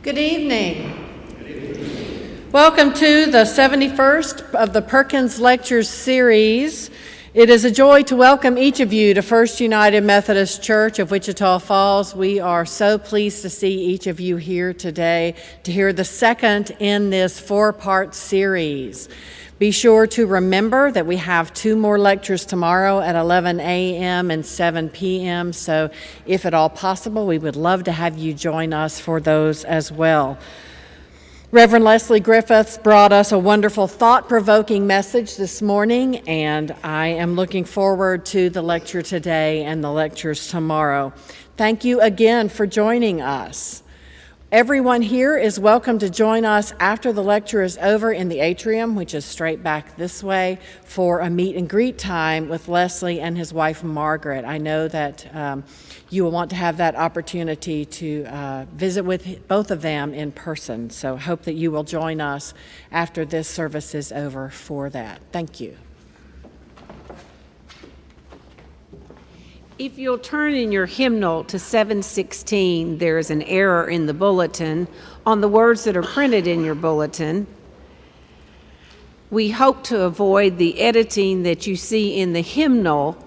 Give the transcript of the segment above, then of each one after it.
Good evening. Welcome to the 71st of the Perkins Lectures series. It is a joy to welcome each of you to First United Methodist Church of Wichita Falls. We are so pleased to see each of you here today to hear the second in this four-part series. Be sure to remember that we have two more lectures tomorrow at 11 a.m. and 7 p.m. So if at all possible, we would love to have you join us for those as well. Reverend Griffiths brought us a wonderful thought-provoking message this morning, and I am looking forward to the lecture today and the lectures tomorrow. Thank you again for joining us. Everyone here is welcome to join us after the lecture is over in the atrium, which is straight back this way, for a meet and greet time with Leslie and his wife, Margaret. I know that you will want to have that opportunity to visit with both of them in person. So hope that you will join us after this service is over for that. Thank you. If you'll turn in your hymnal to 716, there is an error in the bulletin on the words that are printed in your bulletin. We hope to avoid the editing that you see in the hymnal,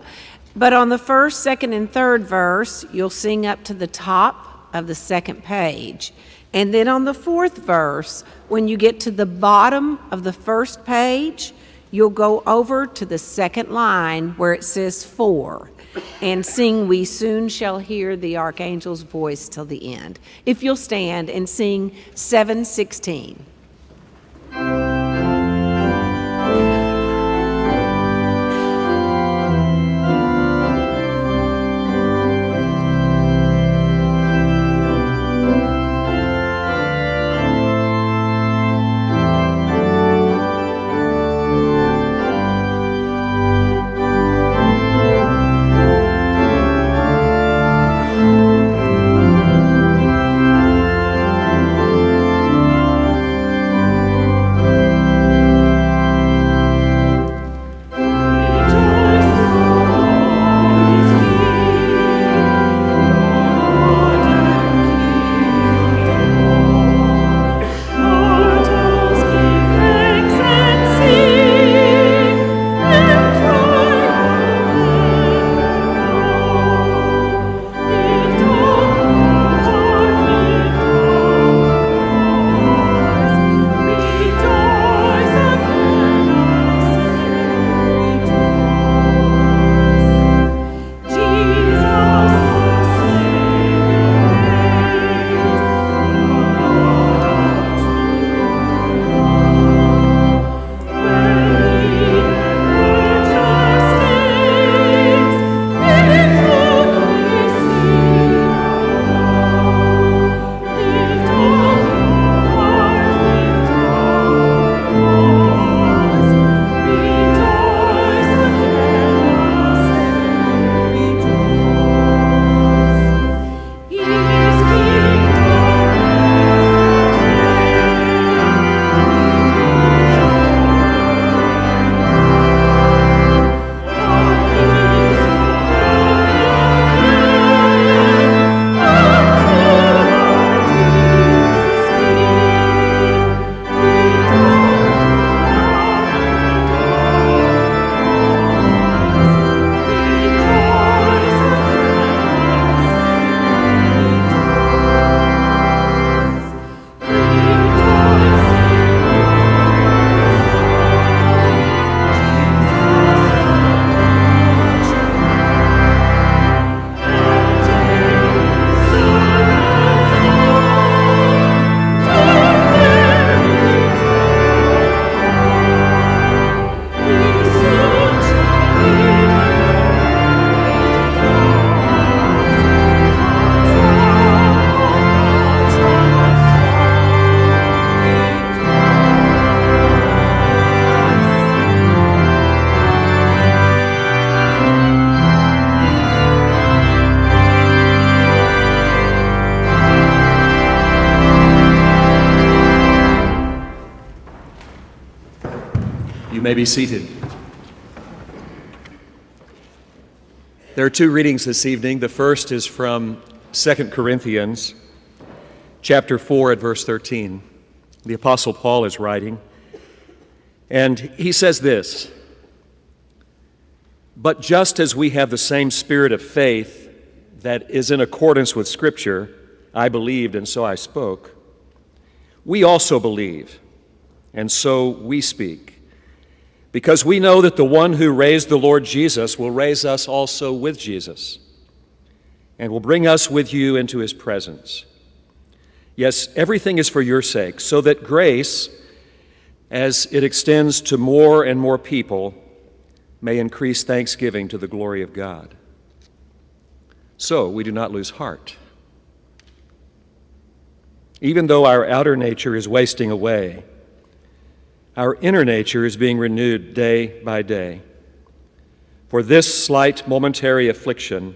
but on the first, second, and third verse, you'll sing up to the top of the second page. And then on the fourth verse, when you get to the bottom of the first page, you'll go over to the second line where it says 4. And sing, "We soon shall hear the archangel's voice," till the end. If you'll stand and sing 716. You may be seated. There are two readings this evening. The first is from 2 Corinthians chapter 4 at verse 13. The Apostle Paul is writing, and he says this, "But just as we have the same spirit of faith that is in accordance with Scripture, I believed and so I spoke, we also believe, and so we speak, because we know that the one who raised the Lord Jesus will raise us also with Jesus, and will bring us with you into his presence. Yes, everything is for your sake, so that grace, as it extends to more and more people, may increase thanksgiving to the glory of God. So we do not lose heart. Even though our outer nature is wasting away, our inner nature is being renewed day by day. For this slight momentary affliction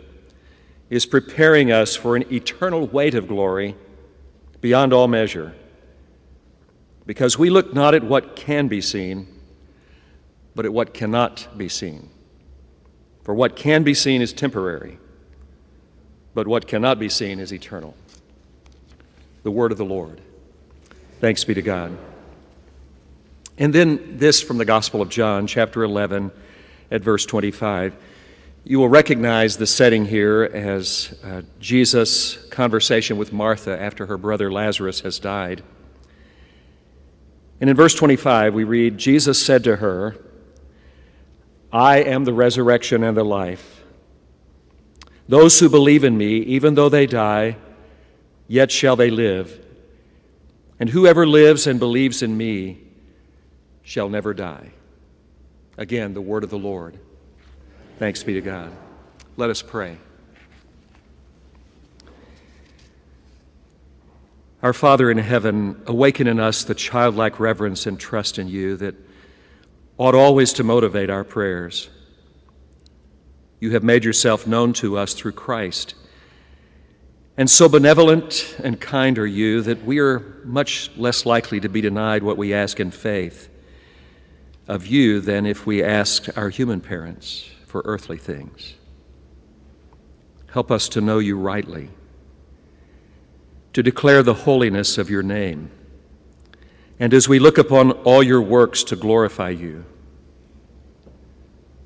is preparing us for an eternal weight of glory beyond all measure, because we look not at what can be seen, but at what cannot be seen. For what can be seen is temporary, but what cannot be seen is eternal." The word of the Lord. Thanks be to God. And then this from the Gospel of John, chapter 11, at verse 25. You will recognize the setting here as Jesus' conversation with Martha after her brother Lazarus has died. And in verse 25, we read, "Jesus said to her, 'I am the resurrection and the life. Those who believe in me, even though they die, yet shall they live. And whoever lives and believes in me shall never die.'" Again, the word of the Lord. Thanks be to God. Let us pray. Our Father in heaven, awaken in us the childlike reverence and trust in you that ought always to motivate our prayers. You have made yourself known to us through Christ, and so benevolent and kind are you that we are much less likely to be denied what we ask in faith of you than if we asked our human parents for earthly things. Help us to know you rightly, to declare the holiness of your name, and as we look upon all your works to glorify you.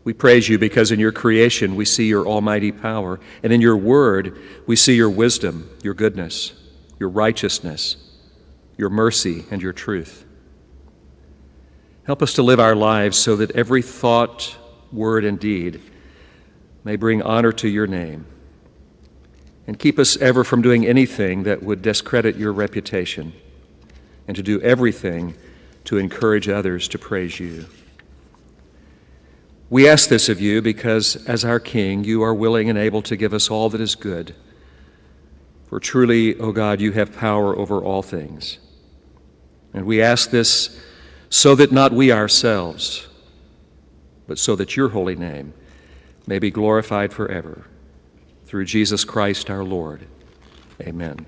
We praise you because in your creation we see your almighty power, and in your word we see your wisdom, your goodness, your righteousness, your mercy, and your truth. Help us to live our lives so that every thought, word, and deed may bring honor to your name, and keep us ever from doing anything that would discredit your reputation, and to do everything to encourage others to praise you. We ask this of you because, as our King, you are willing and able to give us all that is good. For truly, O God, you have power over all things. And we ask this so that not we ourselves, but so that your holy name may be glorified forever. Through Jesus Christ our Lord. Amen.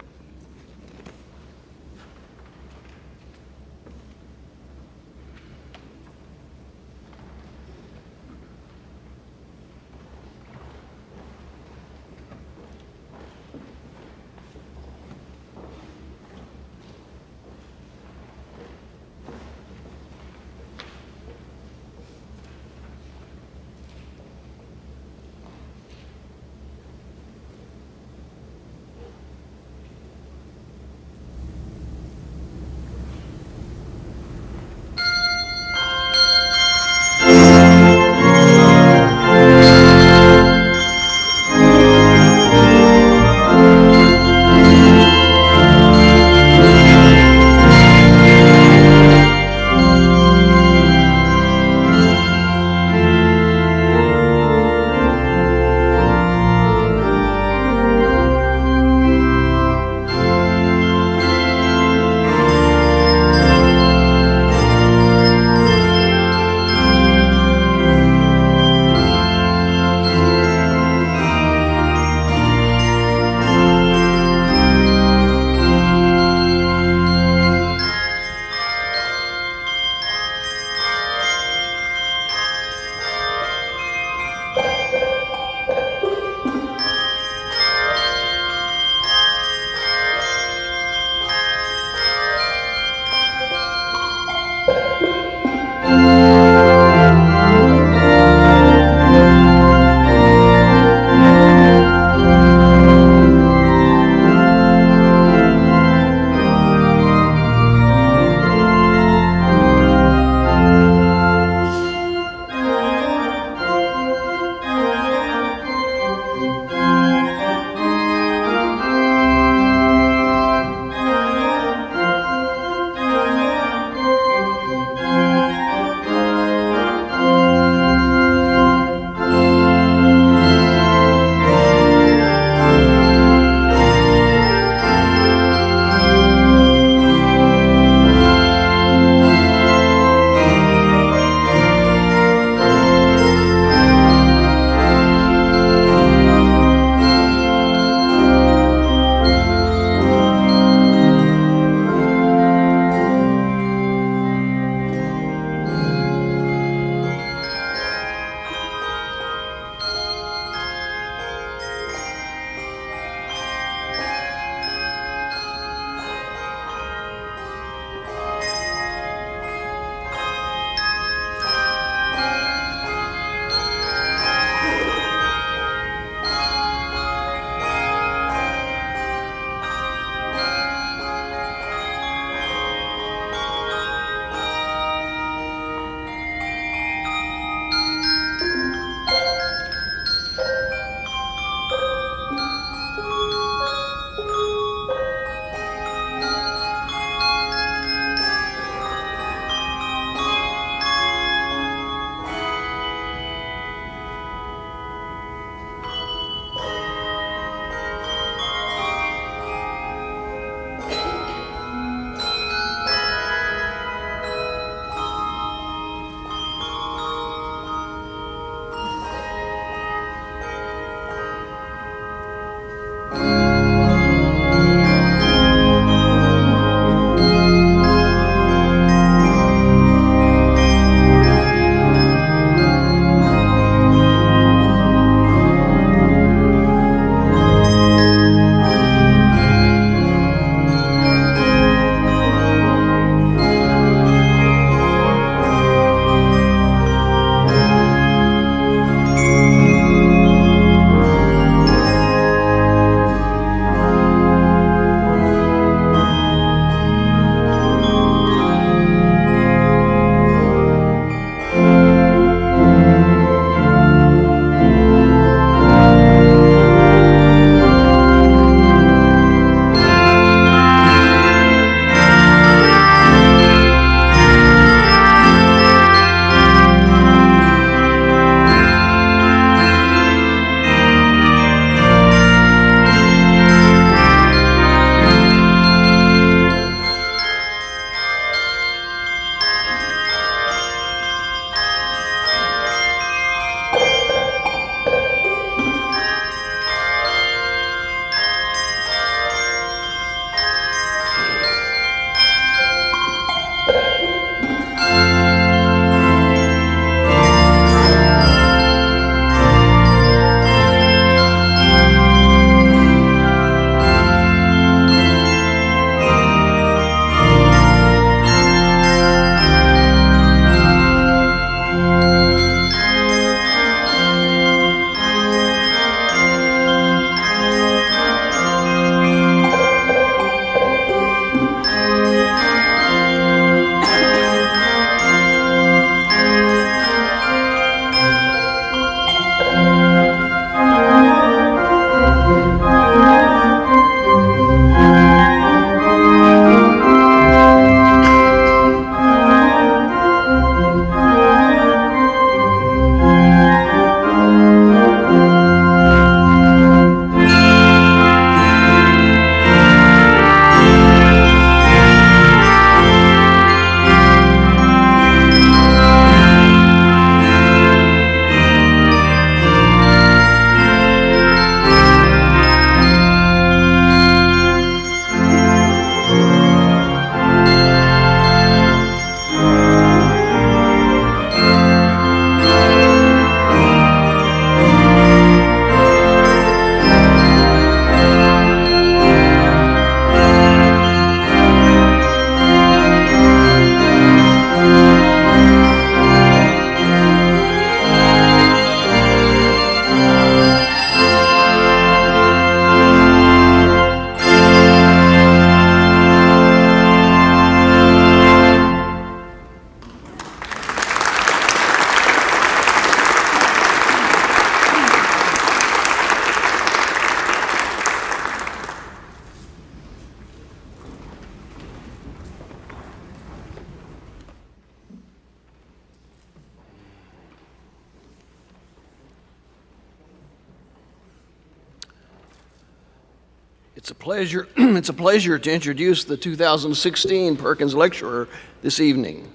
It's a pleasure to introduce the 2016 Perkins Lecturer this evening,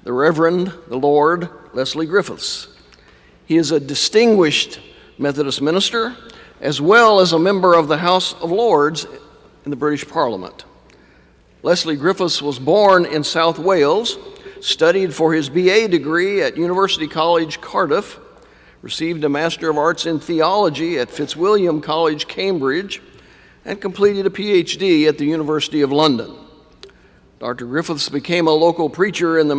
the Reverend, the Lord, Leslie Griffiths. He is a distinguished Methodist minister, as well as a member of the House of Lords in the British Parliament. Leslie Griffiths was born in South Wales, studied for his BA degree at University College, Cardiff, received a Master of Arts in Theology at Fitzwilliam College, Cambridge, and completed a PhD at the University of London. Dr. Griffiths became a local preacher in the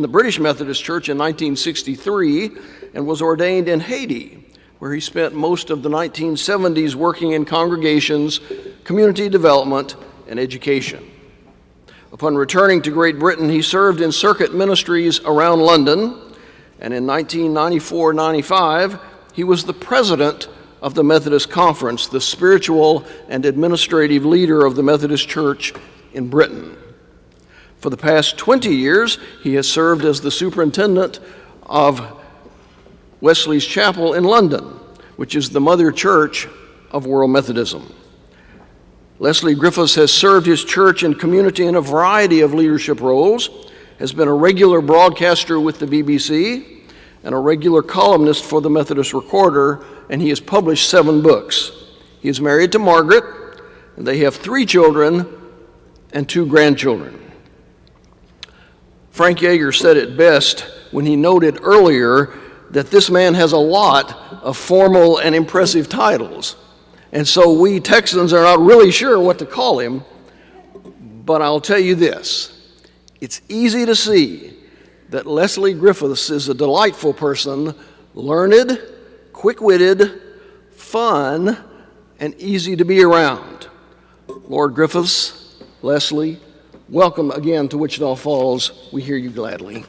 British Methodist Church in 1963 and was ordained in Haiti, where he spent most of the 1970s working in congregations, community development, and education. Upon returning to Great Britain, he served in circuit ministries around London, and in 1994-95, he was the president of the Methodist Conference, the spiritual and administrative leader of the Methodist Church in Britain. For the past 20 years, he has served as the superintendent of Wesley's Chapel in London, which is the mother church of World Methodism. Leslie Griffiths has served his church and community in a variety of leadership roles, has been a regular broadcaster with the BBC, and a regular columnist for the Methodist Recorder, and he has published 7 books. He is married to Margaret, and they have 3 children and 2 grandchildren. Frank Yeager said it best when he noted earlier that this man has a lot of formal and impressive titles. And so we Texans are not really sure what to call him, but I'll tell you this. It's easy to see that Leslie Griffiths is a delightful person, learned, quick-witted, fun, and easy to be around. Lord Griffiths, Leslie, welcome again to Wichita Falls. We hear you gladly.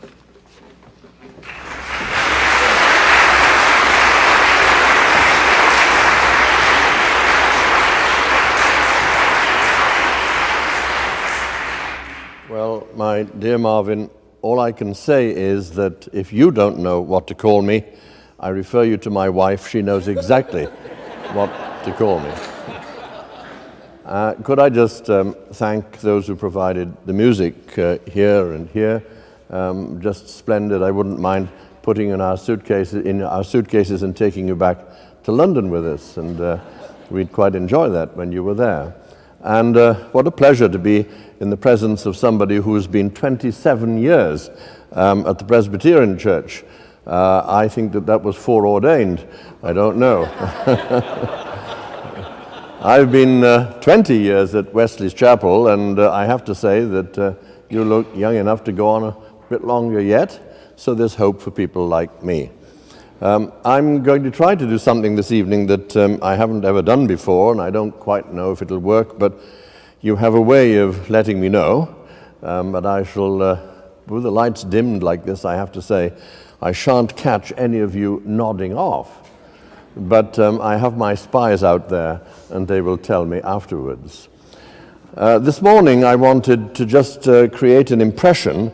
Well, my dear Marvin, all I can say is that if you don't know what to call me, I refer you to my wife. She knows exactly what to call me. Could I just thank those who provided the music here and here? Just splendid. I wouldn't mind putting in our suitcases and taking you back to London with us, and we'd quite enjoy that when you were there. And what a pleasure to be in the presence of somebody who's been 27 years at the Presbyterian Church. I think that was foreordained. I don't know. I've been 20 years at Wesley's Chapel, and I have to say that you look young enough to go on a bit longer yet, so there's hope for people like me. I'm going to try to do something this evening that I haven't ever done before, and I don't quite know if it'll work, but you have a way of letting me know. But I shall, with the lights dimmed like this, I have to say, I shan't catch any of you nodding off. But I have my spies out there, and they will tell me afterwards. This morning I wanted to just create an impression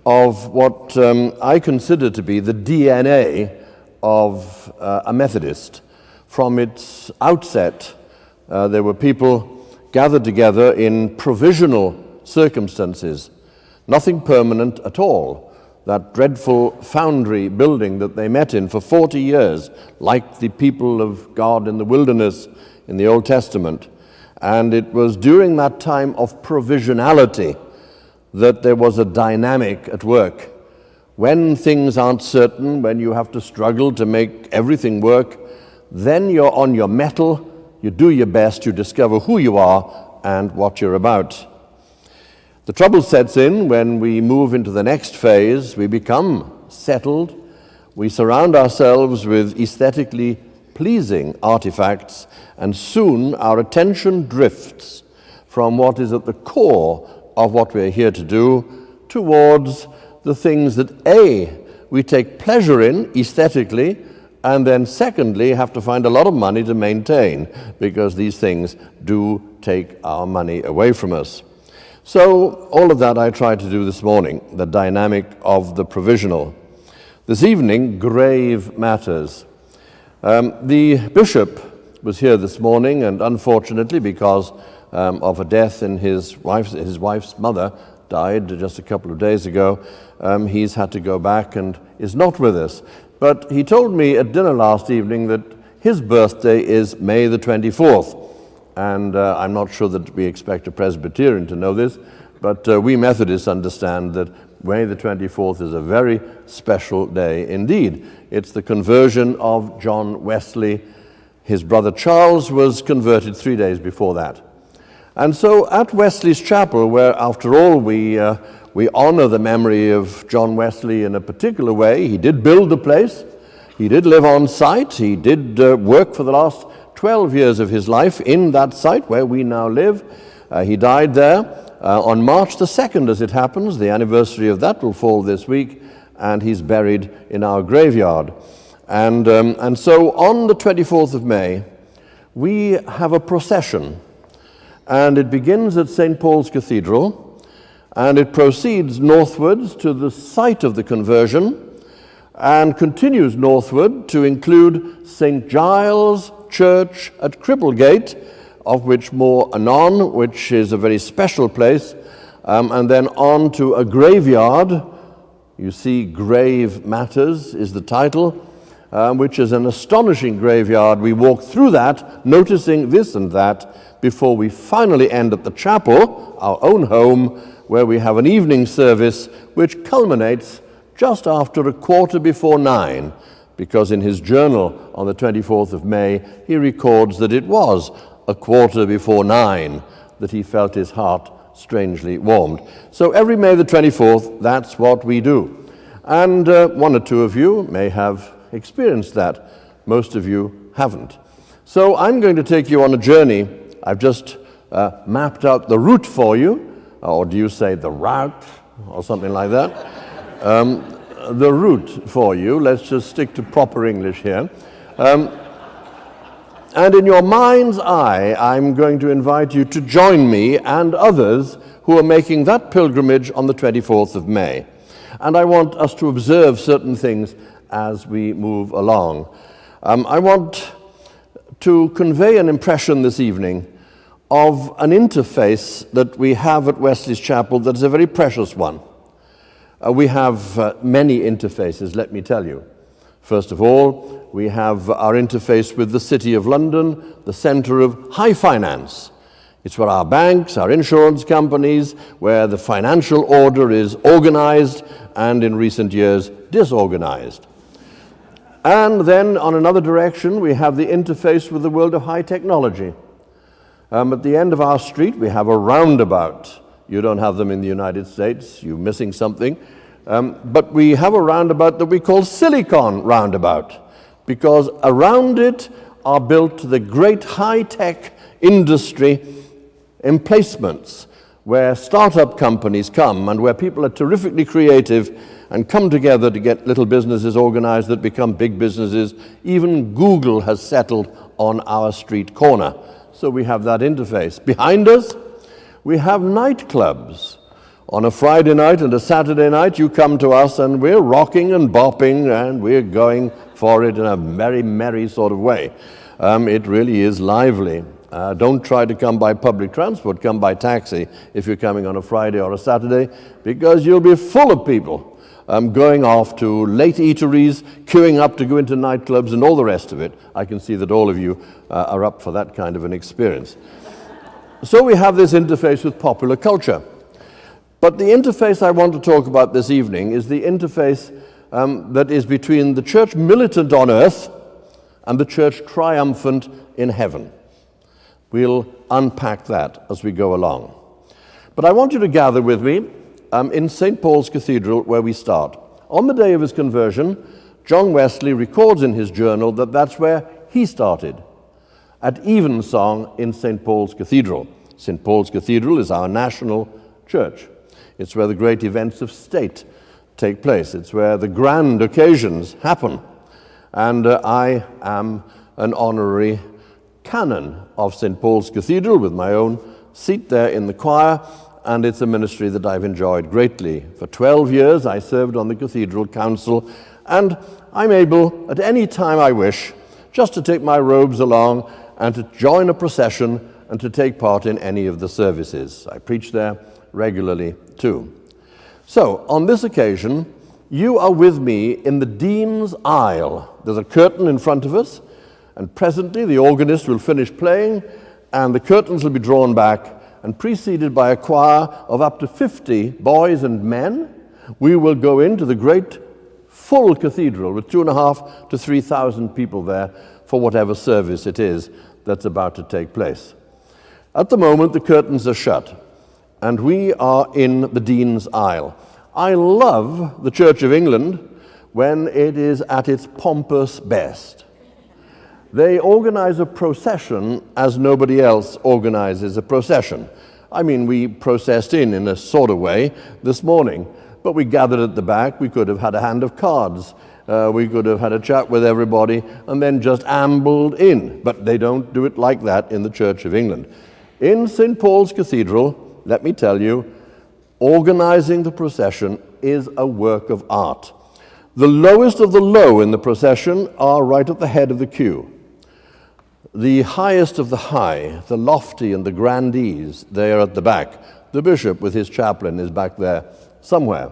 of what I consider to be the DNA of a Methodist. From its outset, there were people gathered together in provisional circumstances, nothing permanent at all. That dreadful foundry building that they met in for 40 years, like the people of God in the wilderness in the Old Testament. And it was during that time of provisionality that there was a dynamic at work. When things aren't certain, when you have to struggle to make everything work, then you're on your mettle, you do your best, you discover who you are and what you're about. The trouble sets in when we move into the next phase. We become settled. We surround ourselves with aesthetically pleasing artifacts, and soon our attention drifts from what is at the core of what we're here to do towards the things that A, we take pleasure in aesthetically, and then secondly have to find a lot of money to maintain, because these things do take our money away from us. So all of that I tried to do this morning, the dynamic of the provisional. This evening, grave matters. The bishop was here this morning, and unfortunately, because of a death in his wife's mother died just a couple of days ago, he's had to go back and is not with us. But he told me at dinner last evening that his birthday is May the 24th. And I'm not sure that we expect a Presbyterian to know this, but we Methodists understand that May the 24th is a very special day indeed. It's the conversion of John Wesley. His brother Charles was converted 3 days before that. And so at Wesley's Chapel, where after all we honor the memory of John Wesley in a particular way, he did build the place, he did live on site, he did work for the last 12 years of his life in that site where we now live. He died there on March the 2nd, as it happens. The anniversary of that will fall this week, and he's buried in our graveyard. And so on the 24th of May, we have a procession, and it begins at St. Paul's Cathedral, and it proceeds northwards to the site of the conversion, and continues northward to include St. Giles Church at Cripplegate, of which more anon, which is a very special place, and then on to a graveyard. You see, Grave Matters is the title. which is an astonishing graveyard. We walk through that, noticing this and that, before we finally end at the chapel, our own home, where we have an evening service which culminates just after 9:15, because in his journal on the 24th of May, he records that it was 9:15 that he felt his heart strangely warmed. So every May the 24th, that's what we do. And one or two of you may have experienced that. Most of you haven't. So I'm going to take you on a journey. I've just mapped out the route for you, or do you say the route, or something like that? The route for you. Let's just stick to proper English here. And in your mind's eye, I'm going to invite you to join me and others who are making that pilgrimage on the 24th of May. And I want us to observe certain things as we move along. I want to convey an impression this evening of an interface that we have at Wesley's Chapel that is a very precious one. We have many interfaces, let me tell you. First of all, we have our interface with the City of London, the center of high finance. It's where our banks, our insurance companies, where the financial order is organized and in recent years disorganized. And then on another direction, we have the interface with the world of high technology. At the end of our street, we have a roundabout. You don't have them in the United States. You're missing something. But we have a roundabout that we call Silicon Roundabout, because around it are built the great high-tech industry emplacements where startup companies come and where people are terrifically creative and come together to get little businesses organized that become big businesses. Even Google has settled on our street corner. So we have that interface. Behind us, we have nightclubs. On a Friday night and a Saturday night, you come to us and we're rocking and bopping and we're going for it in a very merry sort of way. It really is lively. Don't try to come by public transport, come by taxi if you're coming on a Friday or a Saturday, because you'll be full of people going off to late eateries, queuing up to go into nightclubs and all the rest of it. I can see that all of you are up for that kind of an experience. So we have this interface with popular culture. But the interface I want to talk about this evening is the interface that is between the church militant on earth and the church triumphant in heaven. We'll unpack that as we go along. But I want you to gather with me in St. Paul's Cathedral, where we start. On the day of his conversion, John Wesley records in his journal that that's where he started, at evensong in St. Paul's Cathedral. St. Paul's Cathedral is our national church. It's where the great events of state take place. It's where the grand occasions happen. And I am an honorary canon of St. Paul's Cathedral with my own seat there in the choir, and it's a ministry that I've enjoyed greatly. For 12 years I served on the Cathedral Council, and I'm able at any time I wish just to take my robes along and to join a procession and to take part in any of the services. I preach there regularly too. So, on this occasion, you are with me in the Dean's Aisle. There's a curtain in front of us, and presently the organist will finish playing, and the curtains will be drawn back, and preceded by a choir of up to 50 boys and men, we will go into the great full cathedral with 2,500 to 3,000 people there for whatever service it is that's about to take place. At the moment, the curtains are shut, and we are in the Dean's Aisle. I love the Church of England when it is at its pompous best. They organize a procession as nobody else organizes a procession. I mean, we processed in a sort of way this morning, but we gathered at the back. We could have had a hand of cards. We could have had a chat with everybody and then just ambled in. But they don't do it like that in the Church of England. In St. Paul's Cathedral, let me tell you, organizing the procession is a work of art. The lowest of the low in the procession are right at the head of the queue. The highest of the high, the lofty and the grandees, they are at the back. The bishop with his chaplain is back there somewhere.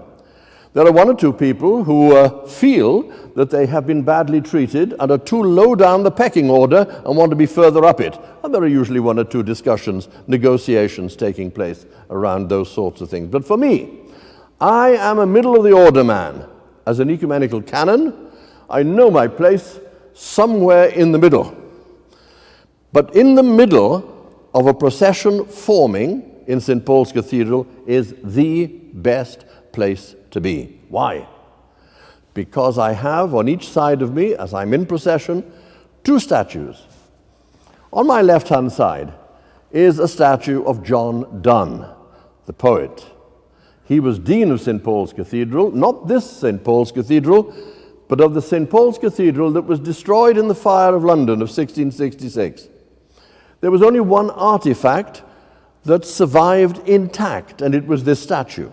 There are one or two people who feel that they have been badly treated and are too low down the pecking order and want to be further up it. And there are usually one or two discussions, negotiations taking place around those sorts of things. But for me, I am a middle-of-the-order man. As an ecumenical canon, I know my place somewhere in the middle. But in the middle of a procession forming in St. Paul's Cathedral is the best place to be. Why? Because I have on each side of me, as I'm in procession, two statues. On my left-hand side is a statue of John Donne, the poet. He was Dean of St. Paul's Cathedral, not this St. Paul's Cathedral, but of the St. Paul's Cathedral that was destroyed in the fire of London of 1666. There was only one artifact that survived intact, and it was this statue.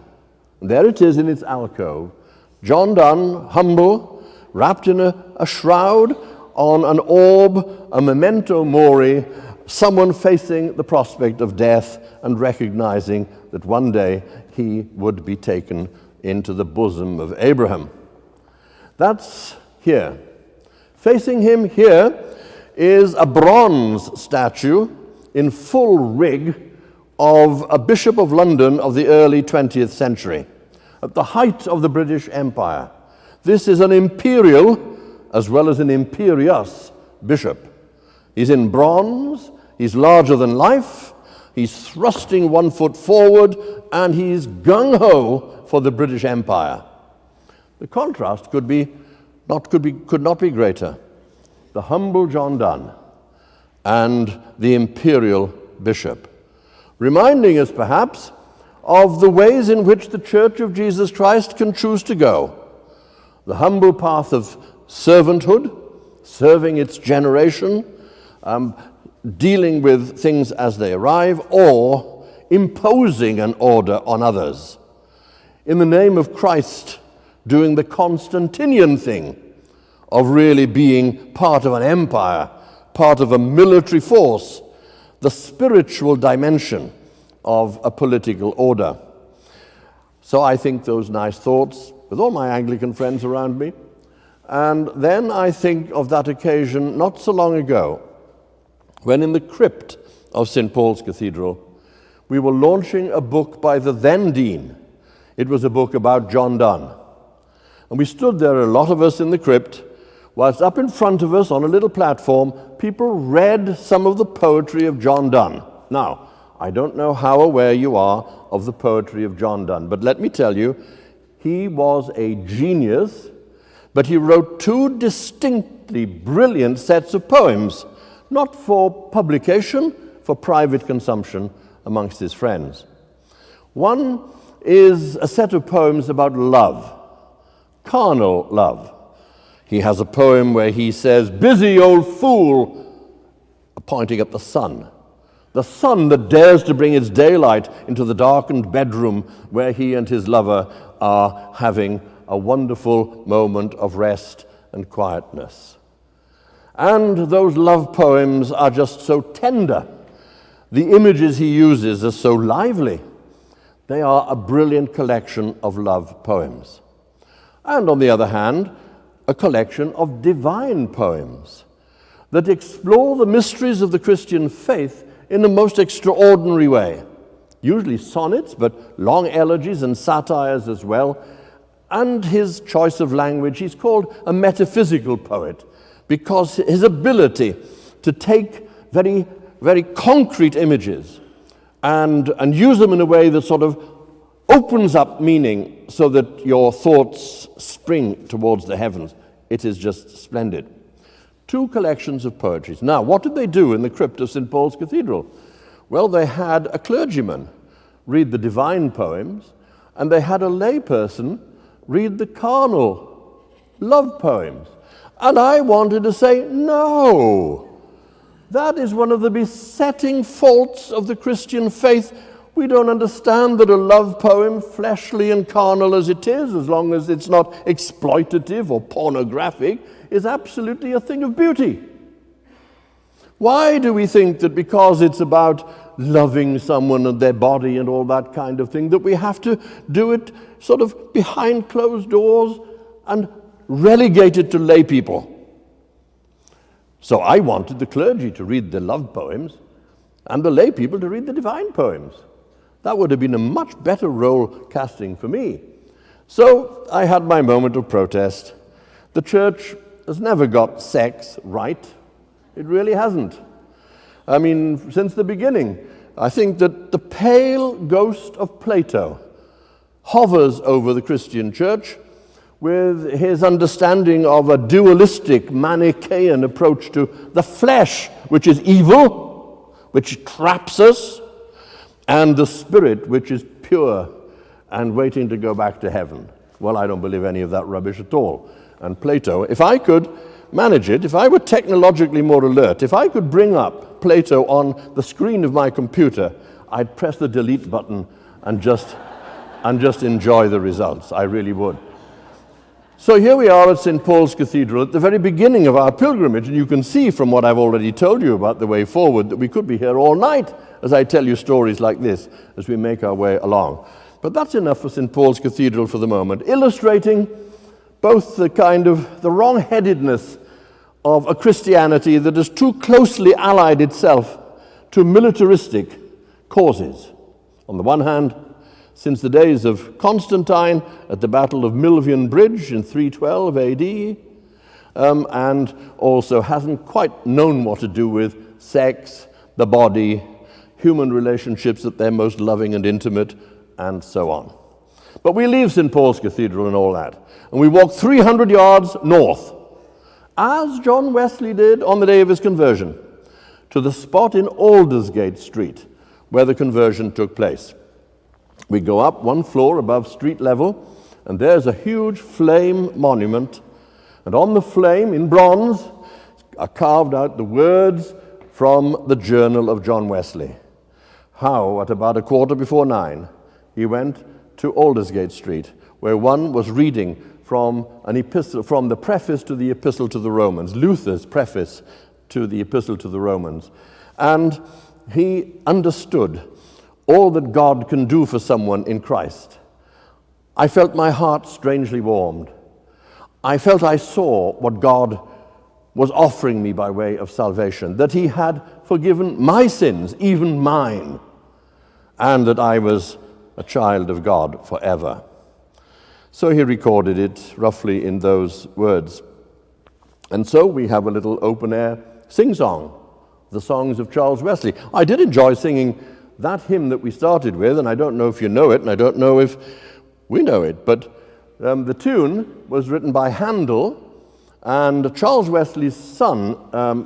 And there it is in its alcove. John Donne, humble, wrapped in a shroud on an orb, a memento mori, someone facing the prospect of death and recognizing that one day he would be taken into the bosom of Abraham. That's here. Facing him here is a bronze statue in full rig of a Bishop of London of the early 20th century, at the height of the British Empire. This is an imperial as well as an imperious bishop. He's in bronze, he's larger than life, he's thrusting one foot forward, and he's gung-ho for the British Empire. The contrast could not be greater. The humble John Donne and the imperial bishop, reminding us perhaps of the ways in which the Church of Jesus Christ can choose to go. The humble path of servanthood, serving its generation, dealing with things as they arrive, or imposing an order on others. In the name of Christ, doing the Constantinian thing of really being part of an empire, part of a military force, the spiritual dimension of a political order. So I think those nice thoughts with all my Anglican friends around me. And then I think of that occasion not so long ago, when in the crypt of St. Paul's Cathedral, we were launching a book by the then Dean. It was a book about John Donne. And we stood there, a lot of us in the crypt, whilst up in front of us on a little platform, people read some of the poetry of John Donne. Now, I don't know how aware you are of the poetry of John Donne, but let me tell you, he was a genius, but he wrote two distinctly brilliant sets of poems, not for publication, for private consumption amongst his friends. One is a set of poems about love, carnal love. He has a poem where he says, "Busy old fool," pointing at the sun that dares to bring its daylight into the darkened bedroom where he and his lover are having a wonderful moment of rest and quietness. And those love poems are just so tender. The images he uses are so lively. They are a brilliant collection of love poems. And on the other hand, a collection of divine poems that explore the mysteries of the Christian faith in the most extraordinary way. Usually sonnets, but long elegies and satires as well. And his choice of language, he's called a metaphysical poet, because his ability to take very, very concrete images and use them in a way that sort of opens up meaning so that your thoughts spring towards the heavens. It is just splendid. Two collections of poetries. Now, what did they do in the crypt of St. Paul's Cathedral? Well, they had a clergyman read the divine poems, and they had a layperson read the carnal love poems. And I wanted to say, no, that is one of the besetting faults of the Christian faith. We don't understand that a love poem, fleshly and carnal as it is, as long as it's not exploitative or pornographic, is absolutely a thing of beauty. Why do we think that because it's about loving someone and their body and all that kind of thing, that we have to do it sort of behind closed doors and relegate it to lay people. So I wanted the clergy to read the love poems and the lay people to read the divine poems. That would have been a much better role casting for me. So I had my moment of protest. The church has never got sex right. It really hasn't. I mean, since the beginning, I think that the pale ghost of Plato hovers over the Christian church with his understanding of a dualistic, Manichaean approach to the flesh, which is evil, which traps us, and the spirit, which is pure and waiting to go back to heaven. Well, I don't believe any of that rubbish at all. And Plato, if I could manage it, if I were technologically more alert, if I could bring up Plato on the screen of my computer, I'd press the delete button and just enjoy the results. I really would. So here we are at St. Paul's Cathedral at the very beginning of our pilgrimage, and you can see from what I've already told you about the way forward that we could be here all night as I tell you stories like this as we make our way along. But that's enough for St. Paul's Cathedral for the moment, illustrating both the kind of the wrong-headedness of a Christianity that has too closely allied itself to militaristic causes. On the one hand, since the days of Constantine at the Battle of Milvian Bridge in 312 AD, and also hasn't quite known what to do with sex, the body, human relationships at their most loving and intimate, and so on. But we leave St. Paul's Cathedral and all that, and we walk 300 yards north, as John Wesley did on the day of his conversion, to the spot in Aldersgate Street where the conversion took place. We go up one floor above street level, and there's a huge flame monument, and on the flame, in bronze, are carved out the words from the journal of John Wesley. How, at about 9:15, he went to Aldersgate Street, where one was reading from an epistle, from the preface to the Epistle to the Romans, Luther's preface to the Epistle to the Romans. And he understood all that God can do for someone in Christ. I felt my heart strangely warmed. I felt I saw what God was offering me by way of salvation, that he had forgiven my sins, even mine, and that I was a child of God forever. So he recorded it roughly in those words. And so we have a little open-air sing-song, the songs of Charles Wesley. I did enjoy singing that hymn that we started with, and I don't know if you know it, and I don't know if we know it, but the tune was written by Handel, and Charles Wesley's son,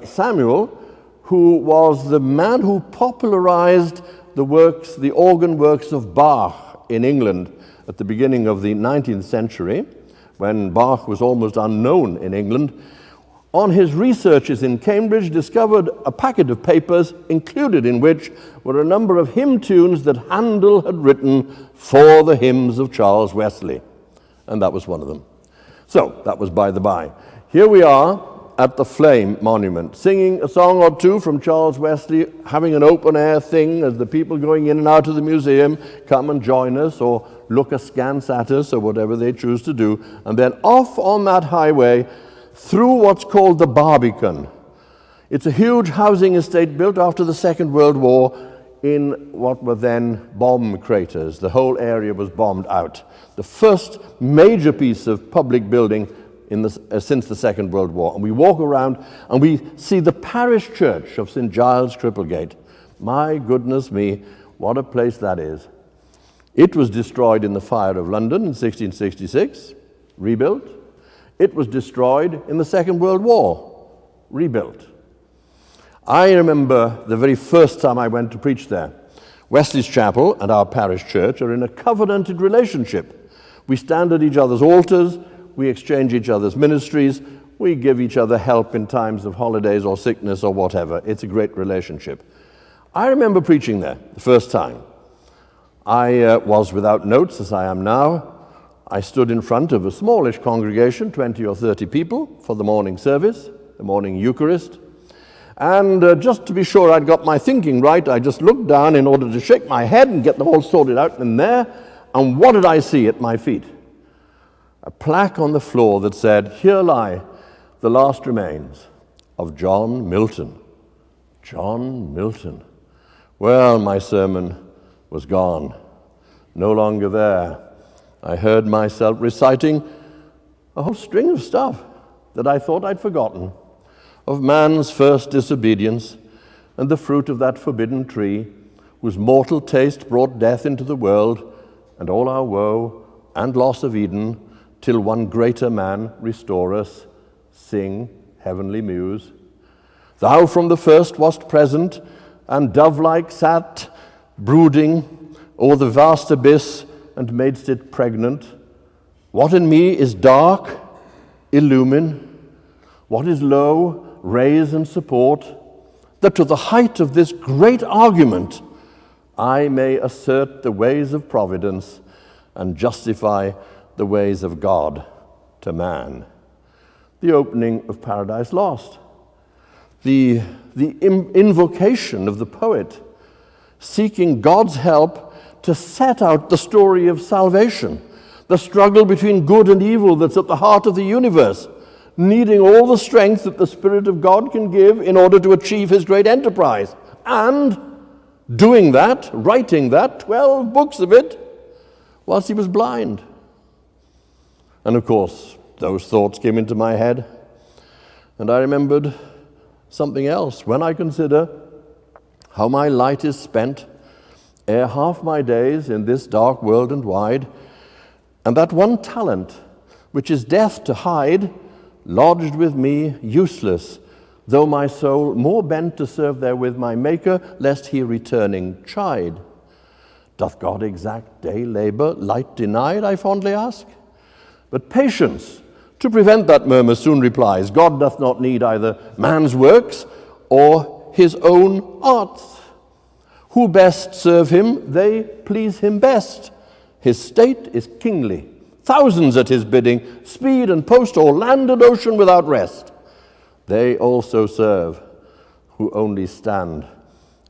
Samuel, who was the man who popularized the organ works of Bach in England at the beginning of the 19th century, when Bach was almost unknown in England, on his researches in Cambridge, discovered a packet of papers, included in which were a number of hymn tunes that Handel had written for the hymns of Charles Wesley. And that was one of them. So, that was by the by. Here we are at the Flame Monument, singing a song or two from Charles Wesley, having an open-air thing as the people going in and out of the museum come and join us or look askance at us or whatever they choose to do, and then off on that highway through what's called the Barbican. It's a huge housing estate built after the Second World War in what were then bomb craters. The whole area was bombed out. The first major piece of public building since the Second World War. And we walk around and we see the parish church of St. Giles, Cripplegate. My goodness me, what a place that is. It was destroyed in the fire of London in 1666, rebuilt. It was destroyed in the Second World War, rebuilt. I remember the very first time I went to preach there. Wesley's Chapel and our parish church are in a covenanted relationship. We stand at each other's altars, we exchange each other's ministries, we give each other help in times of holidays or sickness or whatever. It's a great relationship. I remember preaching there the first time. I was without notes, as I am now. I stood in front of a smallish congregation, 20 or 30 people, for the morning service, the morning Eucharist. And just to be sure I'd got my thinking right, I just looked down in order to shake my head and get them all sorted out in there. And what did I see at my feet? A plaque on the floor that said, "Here lie the last remains of John Milton." John Milton. Well, my sermon was gone, no longer there. I heard myself reciting a whole string of stuff that I thought I'd forgotten, of man's first disobedience and the fruit of that forbidden tree, whose mortal taste brought death into the world, and all our woe and loss of Eden, till one greater man restore us. Sing, heavenly muse. Thou from the first wast present, and dove-like sat, brooding o'er the vast abyss, and madest it pregnant. What in me is dark, illumine. What is low, raise and support, that to the height of this great argument I may assert the ways of providence and justify the ways of God to man. The opening of Paradise Lost. The invocation of the poet seeking God's help to set out the story of salvation, the struggle between good and evil that's at the heart of the universe, needing all the strength that the Spirit of God can give in order to achieve his great enterprise. And doing that, writing that, 12 books of it, whilst he was blind. And of course, those thoughts came into my head, and I remembered something else. When I consider how my light is spent ere half my days in this dark world and wide, and that one talent, which is death to hide, lodged with me useless, though my soul more bent to serve therewith my Maker, lest he returning chide. Doth God exact day labor, light denied, I fondly ask? But patience, to prevent that murmur, soon replies, God doth not need either man's works or his own arts. Who best serve him, they please him best. His state is kingly. Thousands at his bidding, speed and post o'er land and ocean without rest. They also serve, who only stand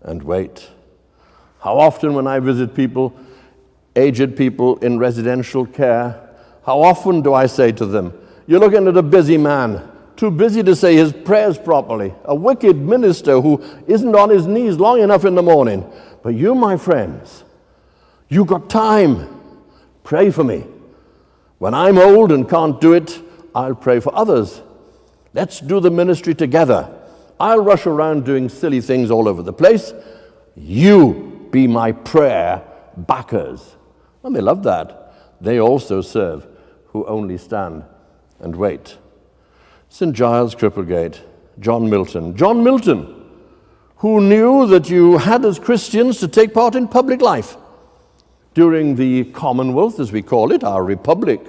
and wait. How often when I visit people, aged people in residential care, how often do I say to them, you're looking at a busy man, too busy to say his prayers properly, a wicked minister who isn't on his knees long enough in the morning. But you, my friends, you got time. Pray for me. When I'm old and can't do it, I'll pray for others. Let's do the ministry together. I'll rush around doing silly things all over the place. You be my prayer backers. And they love that. They also serve, who only stand and wait. St. Giles, Cripplegate, John Milton. John Milton, who knew that you had as Christians to take part in public life. During the Commonwealth, as we call it, our republic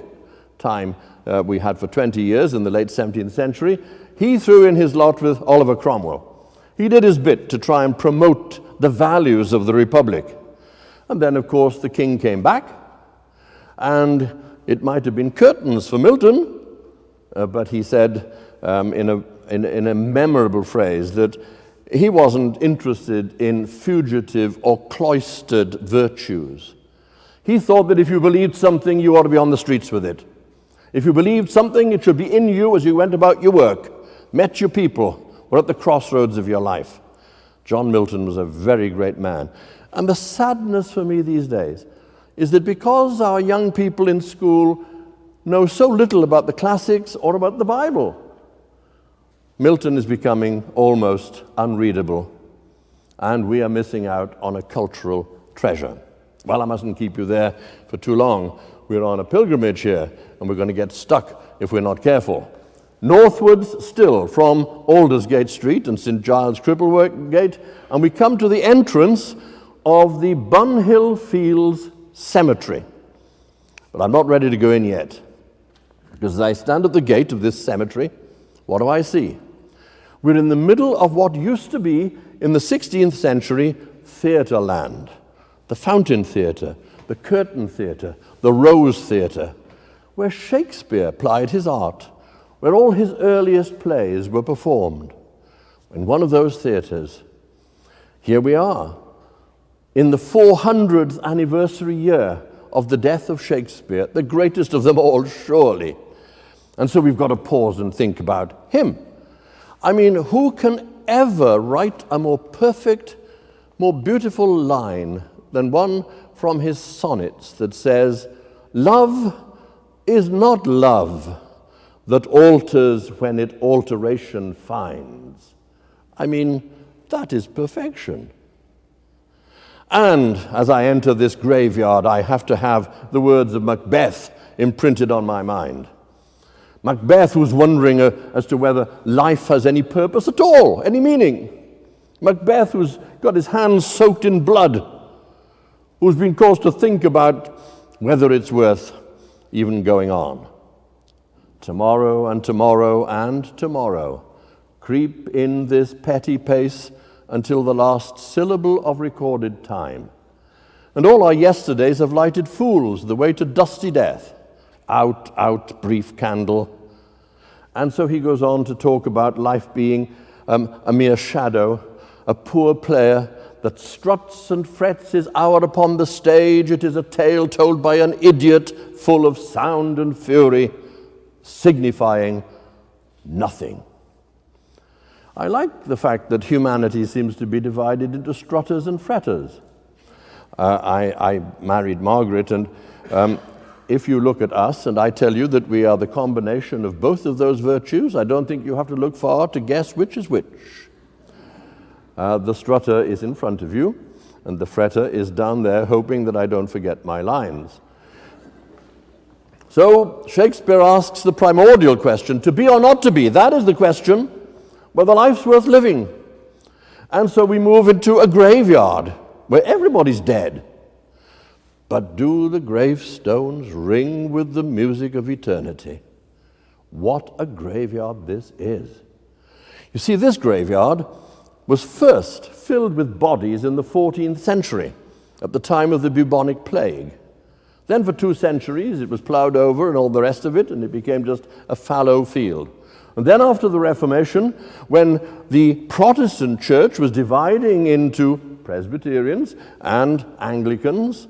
time we had for 20 years in the late 17th century, he threw in his lot with Oliver Cromwell. He did his bit to try and promote the values of the republic. And then, of course, the king came back, and it might have been curtains for Milton, but he said in a memorable phrase that he wasn't interested in fugitive or cloistered virtues. He thought that if you believed something, you ought to be on the streets with it. If you believed something, it should be in you as you went about your work, met your people, were at the crossroads of your life. John Milton was a very great man. And the sadness for me these days is that because our young people in school know so little about the classics or about the Bible, Milton is becoming almost unreadable, and we are missing out on a cultural treasure. Well, I mustn't keep you there for too long. We're on a pilgrimage here, and we're going to get stuck if we're not careful. Northwards still from Aldersgate Street and St. Giles Cripplegate, and we come to the entrance of the Bunhill Fields Cemetery. But I'm not ready to go in yet, because as I stand at the gate of this cemetery, what do I see? We're in the middle of what used to be, in the 16th century, theatre land. The Fountain Theatre, the Curtain Theatre, the Rose Theatre, where Shakespeare plied his art, where all his earliest plays were performed, in one of those theaters. Here we are, in the 400th anniversary year of the death of Shakespeare, the greatest of them all, surely. And so we've got to pause and think about him. I mean, who can ever write a more perfect, more beautiful line than one from his sonnets that says, "Love is not love that alters when it alteration finds." I mean, that is perfection. And as I enter this graveyard, I have to have the words of Macbeth imprinted on my mind. Macbeth was wondering as to whether life has any purpose at all, any meaning. Macbeth who's got his hands soaked in blood, who's been caused to think about whether it's worth even going on. Tomorrow and tomorrow and tomorrow creep in this petty pace until the last syllable of recorded time. And all our yesterdays have lighted fools the way to dusty death. Out, out, brief candle. And so he goes on to talk about life being a mere shadow, a poor player that struts and frets his hour upon the stage. It is a tale told by an idiot, full of sound and fury, signifying nothing. I like the fact that humanity seems to be divided into strutters and fretters. I married Margaret, and if you look at us and I tell you that we are the combination of both of those virtues, I don't think you have to look far to guess which is which. The strutter is in front of you, and the fretter is down there hoping that I don't forget my lines. So Shakespeare asks the primordial question, to be or not to be, that is the question, whether life's worth living. And so we move into a graveyard where everybody's dead. But do the gravestones ring with the music of eternity? What a graveyard this is. You see, this graveyard was first filled with bodies in the 14th century, at the time of the bubonic plague. Then for 2 centuries it was plowed over and all the rest of it, and it became just a fallow field. And then after the Reformation, when the Protestant church was dividing into Presbyterians and Anglicans,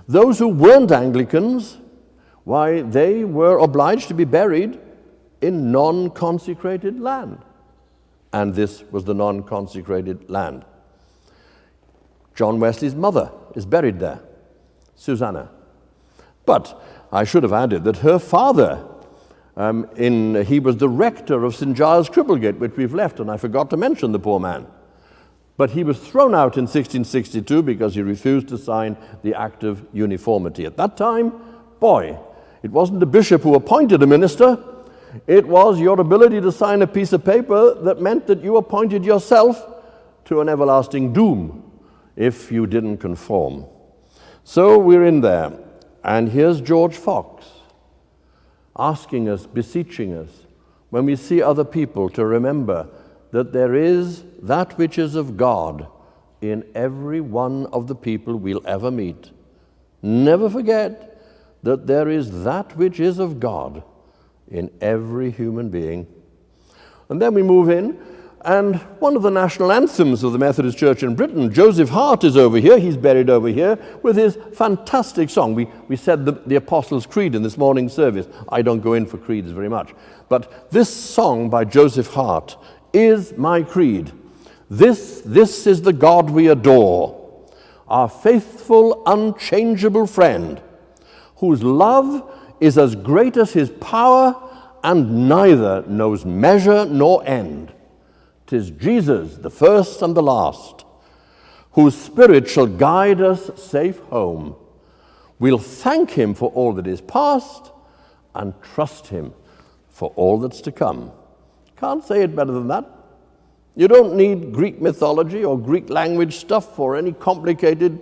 those who weren't Anglicans, why, they were obliged to be buried in non-consecrated land. And this was the non-consecrated land. John Wesley's mother is buried there, Susanna. But I should have added that her father, he was the rector of St. Giles Cripplegate, which we've left, and I forgot to mention the poor man. But he was thrown out in 1662 because he refused to sign the Act of Uniformity. At that time, boy, it wasn't the bishop who appointed a minister. It was your ability to sign a piece of paper that meant that you appointed yourself to an everlasting doom if you didn't conform. So we're in there, and here's George Fox asking us, beseeching us, when we see other people, to remember that there is that which is of God in every one of the people we'll ever meet. Never forget that there is that which is of God in every human being. And then we move in, and one of the national anthems of the Methodist Church in Britain, Joseph Hart, is over here. He's buried over here with his fantastic song. We said the Apostles' Creed in this morning's service. I don't go in for creeds very much. But this song by Joseph Hart is my creed. This is the God we adore, our faithful, unchangeable friend, whose love is as great as his power, and neither knows measure nor end. 'Tis Jesus, the first and the last, whose spirit shall guide us safe home. We'll thank him for all that is past, and trust him for all that's to come. Can't say it better than that. You don't need Greek mythology or Greek language stuff or any complicated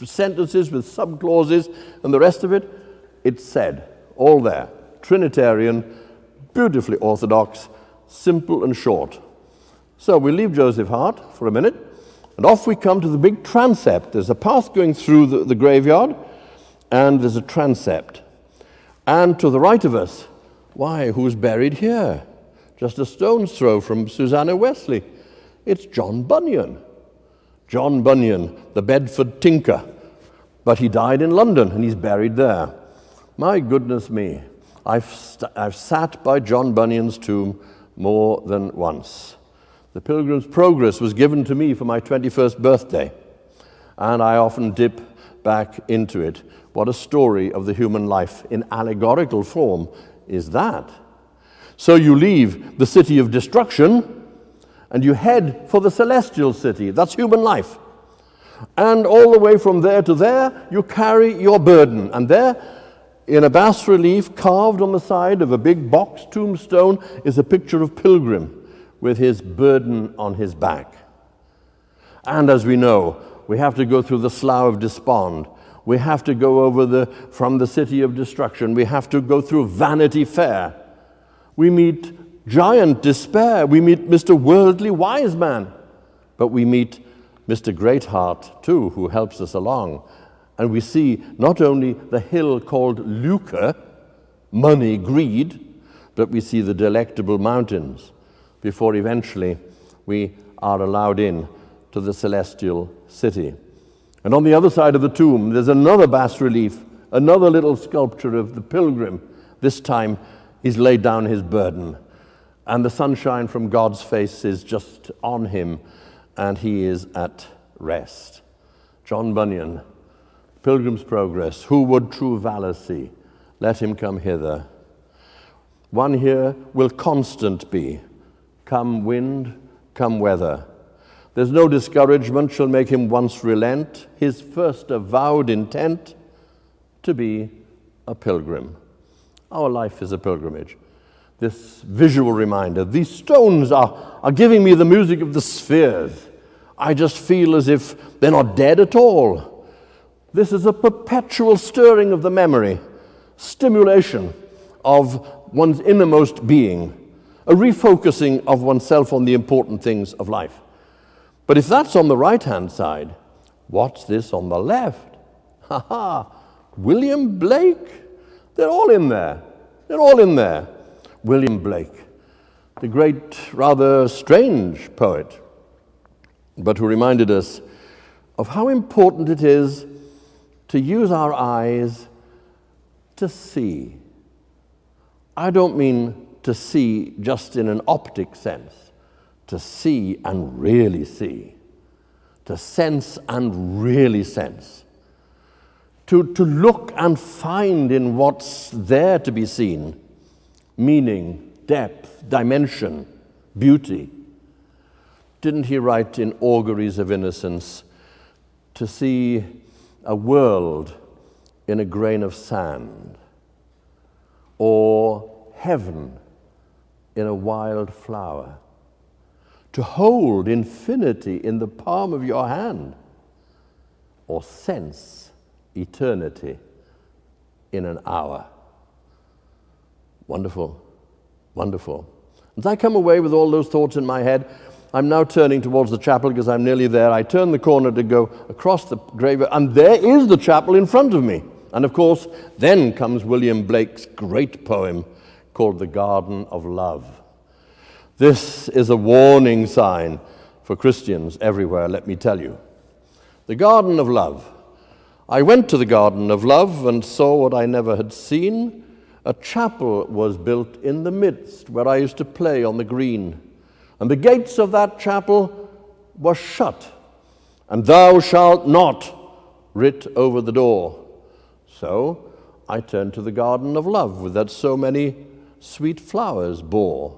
sentences with subclauses and the rest of it. It's said, all there. Trinitarian, beautifully orthodox, simple and short. So we leave Joseph Hart for a minute, and off we come to the big transept. There's a path going through the graveyard, and there's a transept. And to the right of us, why, who's buried here? Just a stone's throw from Susanna Wesley. It's John Bunyan. John Bunyan, the Bedford tinker. But he died in London, and he's buried there. My goodness me, I've sat by John Bunyan's tomb more than once. The Pilgrim's Progress was given to me for my 21st birthday, and I often dip back into it. What a story of the human life in allegorical form is that. So you leave the city of destruction, and you head for the celestial city. That's human life. And all the way from there to there, you carry your burden. And there, in a bas relief carved on the side of a big box tombstone, is a picture of Pilgrim with his burden on his back. And as we know, we have to go through the Slough of Despond. We have to go over from the city of destruction. We have to go through Vanity Fair. We meet giant despair. We meet Mr. Worldly Wise Man. But we meet Mr. Greatheart, too, who helps us along. And we see not only the hill called lucre, money, greed, but we see the delectable mountains before eventually we are allowed in to the celestial city. And on the other side of the tomb, there's another bas relief, another little sculpture of the pilgrim. This time, he's laid down his burden, and the sunshine from God's face is just on him, and he is at rest. John Bunyan, Pilgrim's Progress, who would true valor see? Let him come hither. One here will constant be, come wind, come weather. There's no discouragement shall make him once relent his first avowed intent to be a pilgrim. Our life is a pilgrimage. This visual reminder, these stones are giving me the music of the spheres. I just feel as if they're not dead at all. This is a perpetual stirring of the memory, stimulation of one's innermost being, a refocusing of oneself on the important things of life. But if that's on the right-hand side, what's this on the left? William Blake. They're all in there. They're all in there. William Blake, the great, rather strange poet, but who reminded us of how important it is to use our eyes to see. I don't mean to see just in an optic sense, to see and really see, to sense and really sense, to look and find in what's there to be seen, meaning, depth, dimension, beauty. Didn't he write in Auguries of Innocence to see a world in a grain of sand, or heaven in a wild flower, to hold infinity in the palm of your hand, or sense eternity in an hour? Wonderful, wonderful. As I come away with all those thoughts in my head, I'm now turning towards the chapel because I'm nearly there. I turn the corner to go across the graveyard, and there is the chapel in front of me. And of course, then comes William Blake's great poem called The Garden of Love. This is a warning sign for Christians everywhere, let me tell you. The Garden of Love. I went to the Garden of Love and saw what I never had seen. A chapel was built in the midst where I used to play on the green. And the gates of that chapel were shut, and thou shalt not writ over the door. So I turned to the Garden of Love that so many sweet flowers bore.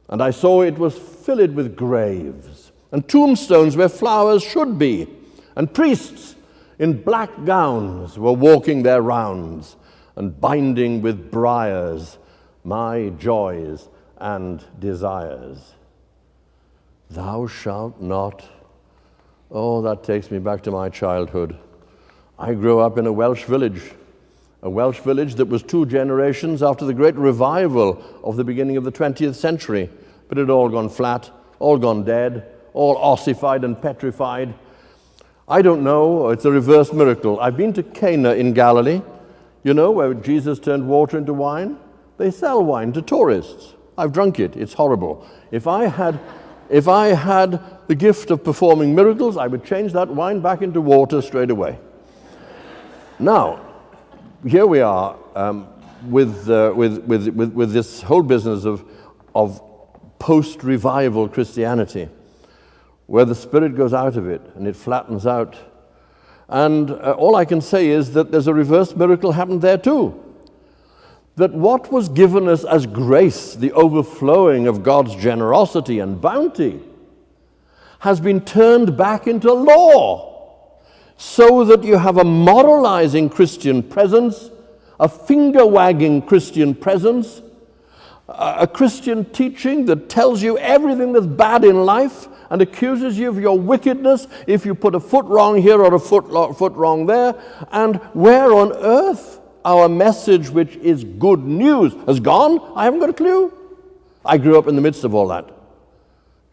And I saw it was filled with graves, and tombstones where flowers should be, and priests in black gowns were walking their rounds, and binding with briars my joys and desires. Thou shalt not. Oh, that takes me back to my childhood. I grew up in a Welsh village that was 2 generations after the great revival of the beginning of the 20th century. But it had all gone flat, all gone dead, all ossified and petrified. I don't know, it's a reverse miracle. I've been to Cana in Galilee, you know, where Jesus turned water into wine. They sell wine to tourists. I've drunk it, it's horrible. If I had if I had the gift of performing miracles, I would change that wine back into water straight away. Now, here we are with this whole business of post-revival Christianity, where the Spirit goes out of it and it flattens out. And all I can say is that there's a reverse miracle happened there too. That what was given us as grace, the overflowing of God's generosity and bounty, has been turned back into law, so that you have a moralizing Christian presence, a finger-wagging Christian presence, a Christian teaching that tells you everything that's bad in life and accuses you of your wickedness if you put a foot wrong here or a foot wrong there. And where on earth our message, which is good news, has gone? I haven't got a clue. I grew up in the midst of all that.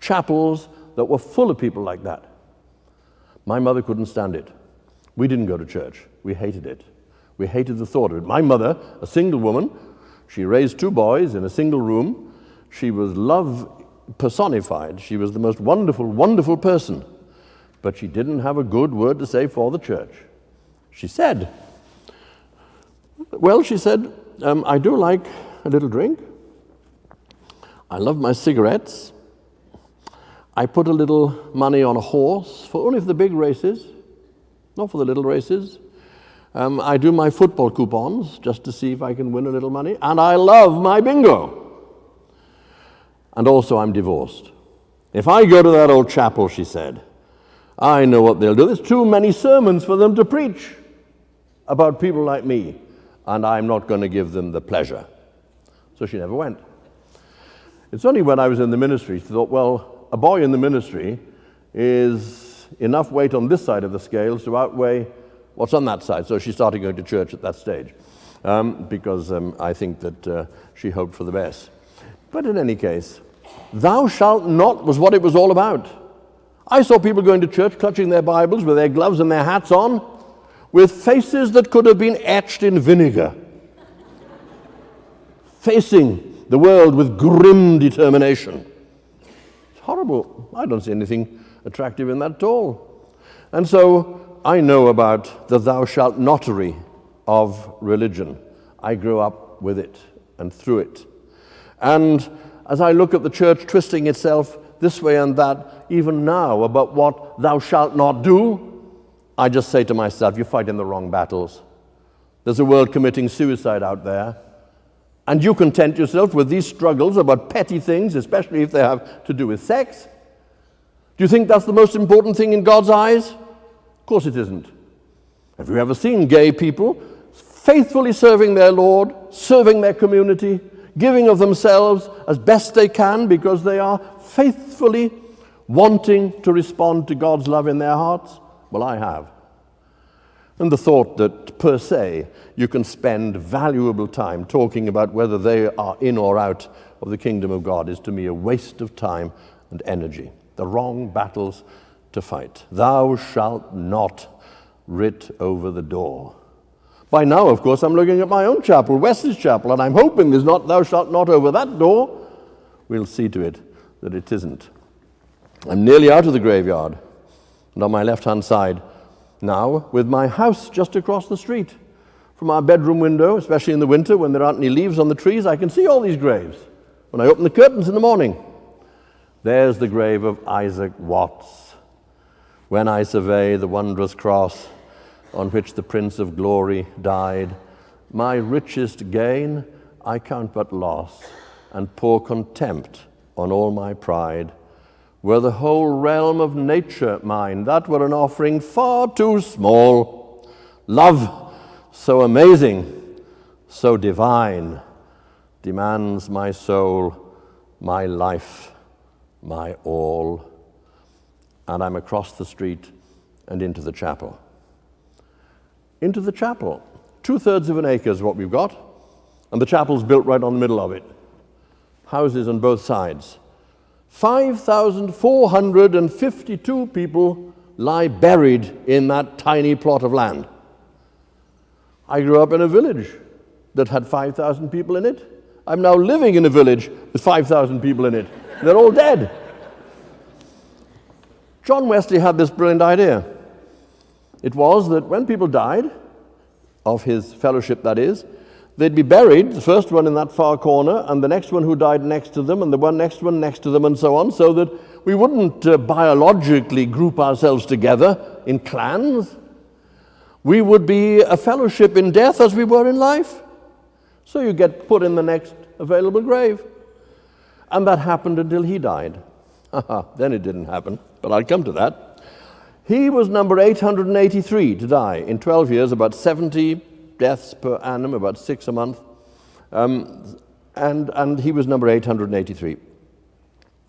Chapels that were full of people like that. My mother couldn't stand it. We didn't go to church. We hated it. We hated the thought of it. My mother, a single woman, she raised 2 boys in a single room. She was love personified. She was the most wonderful, wonderful person. But she didn't have a good word to say for the church. She said, I do like a little drink. I love my cigarettes. I put a little money on a horse, only for the big races, not for the little races. I do my football coupons just to see if I can win a little money. And I love my bingo. And also I'm divorced. If I go to that old chapel, she said, I know what they'll do. There's too many sermons for them to preach about people like me. And I'm not going to give them the pleasure. So she never went. It's only when I was in the ministry, she thought, well, a boy in the ministry is enough weight on this side of the scales to outweigh what's on that side. So she started going to church at that stage because I think that she hoped for the best. But in any case, thou shalt not was what it was all about. I saw people going to church clutching their Bibles with their gloves and their hats on, with faces that could have been etched in vinegar, facing the world with grim determination. It's horrible. I don't see anything attractive in that at all. And so I know about the thou shalt nottery of religion. I grew up with it and through it. And as I look at the church twisting itself this way and that, even now about what thou shalt not do, I just say to myself, you're fighting the wrong battles. There's a world committing suicide out there, and you content yourself with these struggles about petty things, especially if they have to do with sex. Do you think that's the most important thing in God's eyes? Of course it isn't. Have you ever seen gay people faithfully serving their Lord, serving their community, giving of themselves as best they can because they are faithfully wanting to respond to God's love in their hearts? Well, I have. And the thought that, per se, you can spend valuable time talking about whether they are in or out of the kingdom of God is to me a waste of time and energy. The wrong battles to fight. Thou shalt not writ over the door. By now, of course, I'm looking at my own chapel, Wesley's chapel, and I'm hoping there's not thou shalt not over that door. We'll see to it that it isn't. I'm nearly out of the graveyard. And on my left-hand side, now, with my house just across the street. From our bedroom window, especially in the winter when there aren't any leaves on the trees, I can see all these graves. When I open the curtains in the morning, there's the grave of Isaac Watts. When I survey the wondrous cross on which the Prince of Glory died, my richest gain I count but loss, and pour contempt on all my pride. Were the whole realm of nature mine, that were an offering far too small. Love so amazing, so divine, demands my soul, my life, my all. And I'm across the street and into the chapel. Into the chapel. 2/3 of an acre is what we've got, and the chapel's built right on the middle of it. Houses on both sides. 5,452 people lie buried in that tiny plot of land. I grew up in a village that had 5,000 people in it. I'm now living in a village with 5,000 people in it. They're all dead. John Wesley had this brilliant idea. It was that when people died, of his fellowship that is, they'd be buried, the first one in that far corner, and the next one who died next to them, and the next one next to them, and so on, so that we wouldn't biologically group ourselves together in clans. We would be a fellowship in death as we were in life. So you get put in the next available grave. And that happened until he died. Then it didn't happen, but I'll come to that. He was number 883 to die. In 12 years, about 70 deaths per annum, about 6 a month. And he was number 883.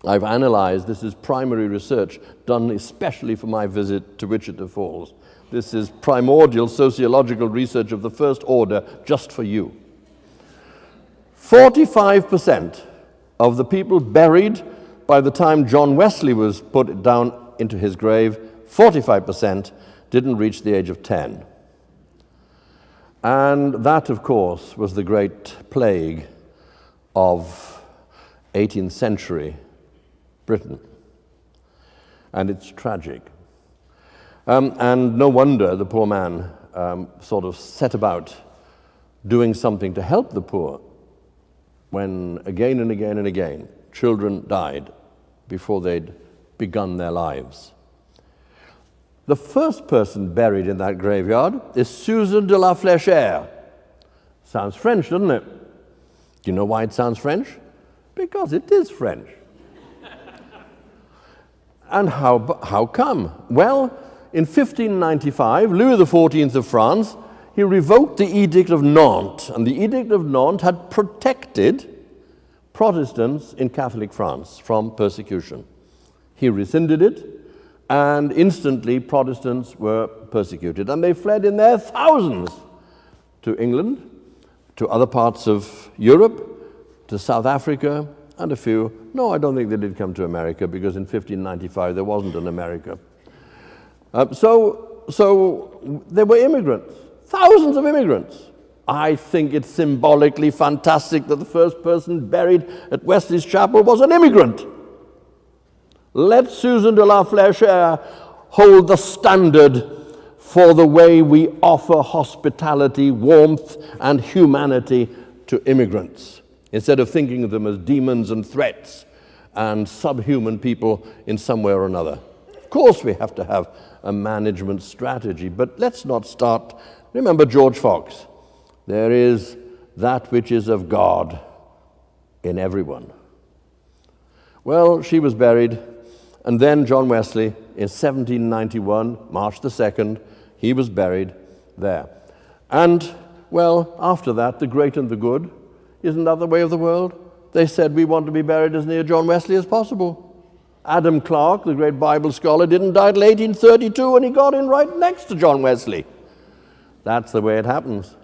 I've analyzed, this is primary research done especially for my visit to Wichita Falls. This is primordial sociological research of the first order just for you. 45% of the people buried by the time John Wesley was put down into his grave, 45% didn't reach the age of 10. And that, of course, was the great plague of 18th century Britain. And it's tragic. And no wonder the poor man sort of set about doing something to help the poor when again and again and again children died before they'd begun their lives. The first person buried in that graveyard is Susan de la Fléchère. Sounds French, doesn't it? Do you know why it sounds French? Because it is French. And how come? Well, in 1595, Louis XIV of France, he revoked the Edict of Nantes, and the Edict of Nantes had protected Protestants in Catholic France from persecution. He rescinded it, and instantly Protestants were persecuted, and they fled in their thousands to England, to other parts of Europe, to South Africa, and a few. No, I don't think they did come to America, because in 1595 there wasn't an America. So there were immigrants, thousands of immigrants. I think it's symbolically fantastic that the first person buried at Wesley's Chapel was an immigrant. Let Susan de la Fléchère hold the standard for the way we offer hospitality, warmth, and humanity to immigrants, instead of thinking of them as demons and threats and subhuman people in some way or another. Of course we have to have a management strategy, but let's not start. Remember George Fox. There is that which is of God in everyone. Well, she was buried, and then John Wesley, in 1791, March the 2nd, he was buried there. And, well, after that, the great and the good, isn't that the way of the world? They said, we want to be buried as near John Wesley as possible. Adam Clarke, the great Bible scholar, didn't die till 1832, and he got in right next to John Wesley. That's the way it happens.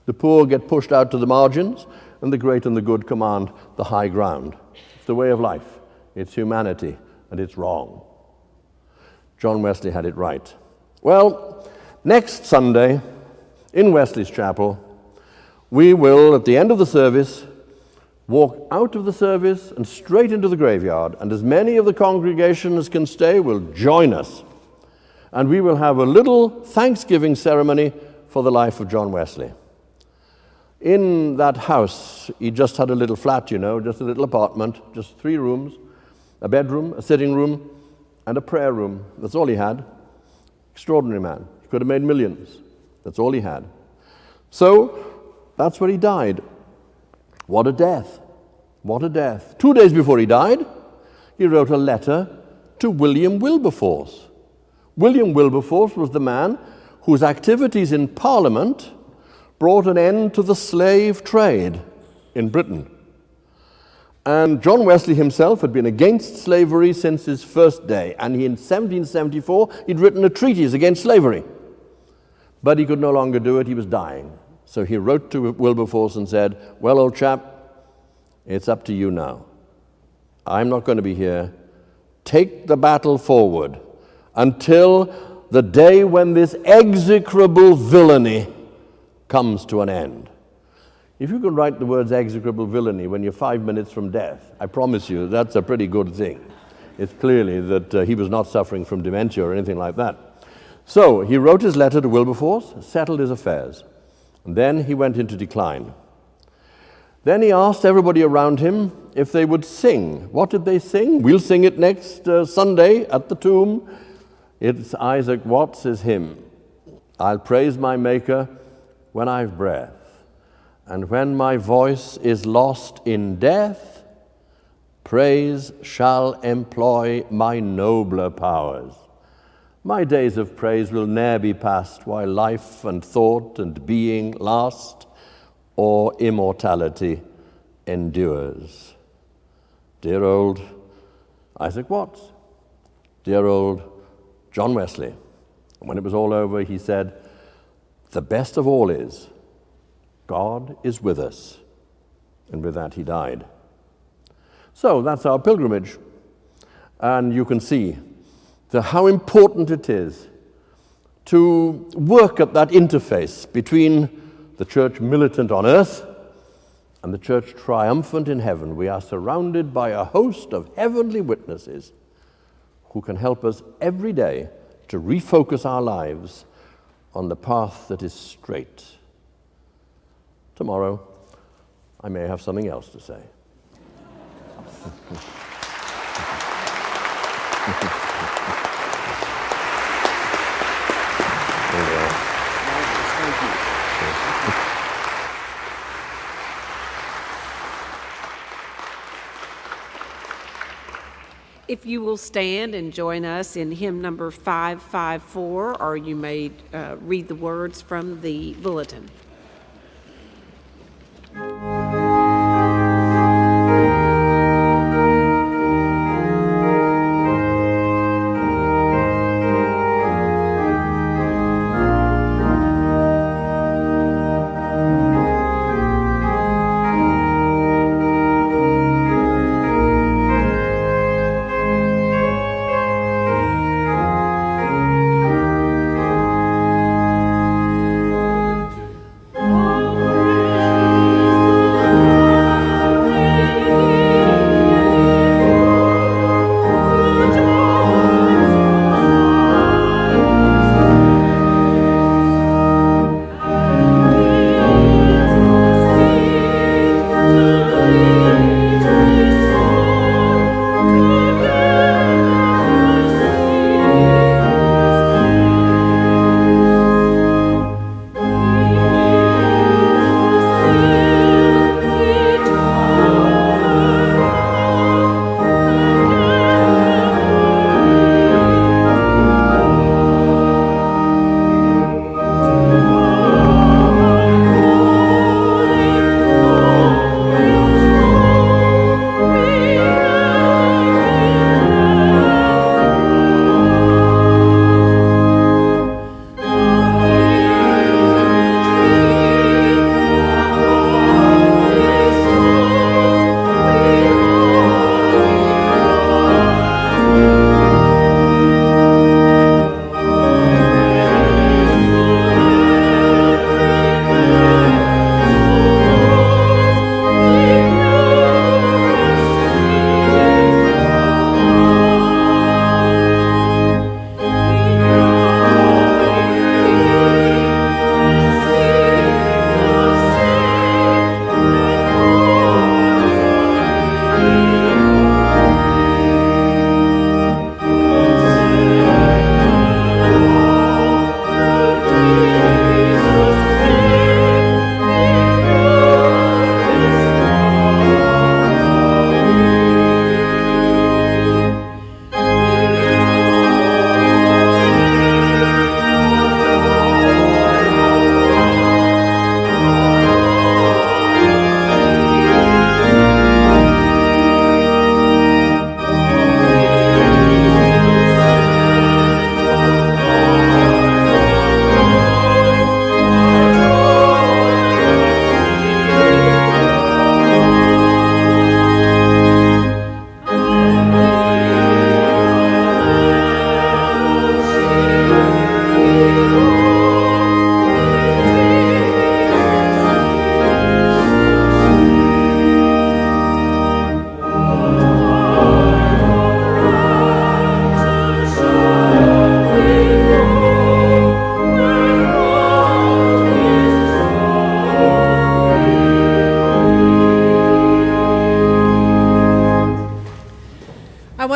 The poor get pushed out to the margins, and the great and the good command the high ground. It's the way of life. It's humanity, and it's wrong. John Wesley had it right. Well, next Sunday, in Wesley's Chapel, we will, at the end of the service, walk out of the service and straight into the graveyard, and as many of the congregation as can stay will join us. And we will have a little Thanksgiving ceremony for the life of John Wesley. In that house, he just had a little flat, just a little apartment, just 3 rooms, a bedroom, a sitting room, and a prayer room. That's all he had. Extraordinary man. He could have made millions. That's all he had. So, that's where he died. What a death. What a death. 2 days before he died, he wrote a letter to William Wilberforce. William Wilberforce was the man whose activities in Parliament brought an end to the slave trade in Britain. And John Wesley himself had been against slavery since his first day, and in 1774 he'd written a treatise against slavery. But he could no longer do it, he was dying. So he wrote to Wilberforce and said, well, old chap, it's up to you now. I'm not going to be here. Take the battle forward until the day when this execrable villainy comes to an end. If you can write the words execrable villainy when you're 5 minutes from death, I promise you that's a pretty good thing. It's clearly that he was not suffering from dementia or anything like that. So he wrote his letter to Wilberforce, settled his affairs, and then he went into decline. Then he asked everybody around him if they would sing. What did they sing? We'll sing it next Sunday at the tomb. It's Isaac Watts' hymn. I'll praise my Maker when I've breath, and when my voice is lost in death, praise shall employ my nobler powers. My days of praise will ne'er be past while life and thought and being last, or immortality endures. Dear old Isaac Watts, dear old John Wesley. And when it was all over, he said, the best of all is, God is with us. And with that, he died. So that's our pilgrimage. And you can see how important it is to work at that interface between the church militant on earth and the church triumphant in heaven. We are surrounded by a host of heavenly witnesses who can help us every day to refocus our lives on the path that is straight. Tomorrow, I may have something else to say. If you will stand and join us in hymn number 554, or you may read the words from the bulletin.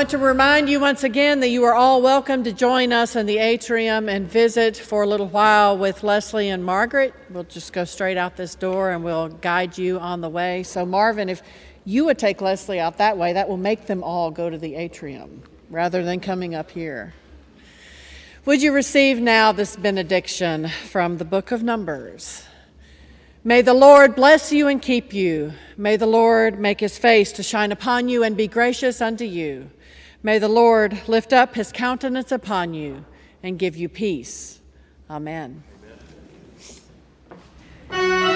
want to remind you once again that you are all welcome to join us in the atrium and visit for a little while with Leslie and Margaret. We'll just go straight out this door and we'll guide you on the way. So Marvin, if you would take Leslie out that way, that will make them all go to the atrium rather than coming up here. Would you receive now this benediction from the book of Numbers? May the Lord bless you and keep you. May the Lord make his face to shine upon you and be gracious unto you. May the Lord lift up his countenance upon you and give you peace. Amen. Amen.